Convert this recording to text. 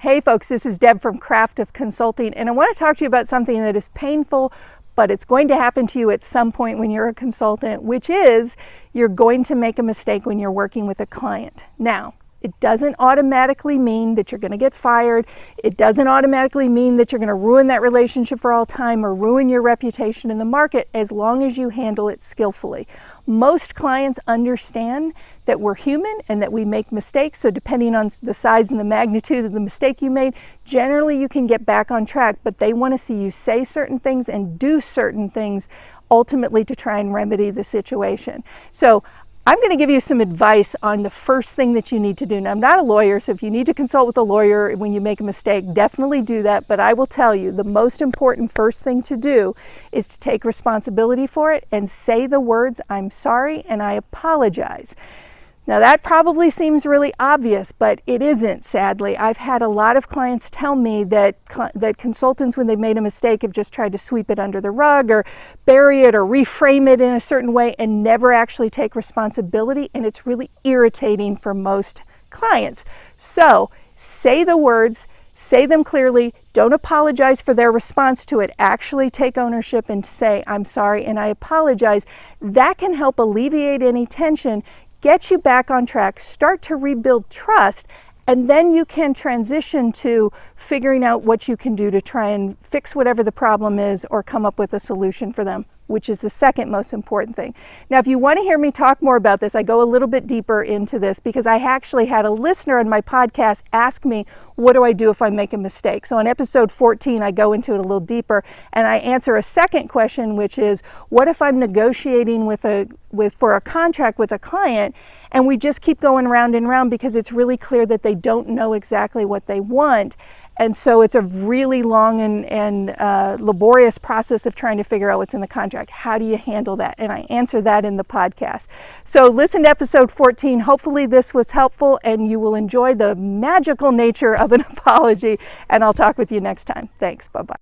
Hey folks, this is Deb from Craft of Consulting, and I want to talk to you about something that is painful, but it's going to happen to you at some point when you're a consultant, which is you're going to make a mistake when you're working with a client. Now, it doesn't automatically mean that you're going to get fired. It doesn't automatically mean that you're going to ruin that relationship for all time or ruin your reputation in the market, as long as you handle it skillfully. Most clients understand that we're human and that we make mistakes. So depending on the size and the magnitude of the mistake you made, generally you can get back on track, but they want to see you say certain things and do certain things ultimately to try and remedy the situation. So I'm going to give you some advice on the first thing that you need to do. Now, I'm not a lawyer, so if you need to consult with a lawyer when you make a mistake, definitely do that. But I will tell you, the most important first thing to do is to take responsibility for it and say the words, "I'm sorry and I apologize." Now, that probably seems really obvious, but it isn't, sadly. I've had a lot of clients tell me that consultants, when they've made a mistake, have just tried to sweep it under the rug or bury it or reframe it in a certain way and never actually take responsibility, and it's really irritating for most clients. So, say the words, say them clearly, don't apologize for their response to it. Actually take ownership and say, "I'm sorry and I apologize." That can help alleviate any tension, get you back on track, start to rebuild trust, and then you can transition to figuring out what you can do to try and fix whatever the problem is or come up with a solution for them, which is the second most important thing. Now, if you want to hear me talk more about this, I go a little bit deeper into this because I actually had a listener on my podcast ask me, what do I do if I make a mistake? So on episode 14, I go into it a little deeper and I answer a second question, which is, what if I'm negotiating for a contract with a client and we just keep going round and round because it's really clear that they don't know exactly what they want? And so it's a really long and laborious process of trying to figure out what's in the contract. How do you handle that? And I answer that in the podcast. So listen to episode 14. Hopefully this was helpful and you will enjoy the magical nature of an apology. And I'll talk with you next time. Thanks. Bye-bye.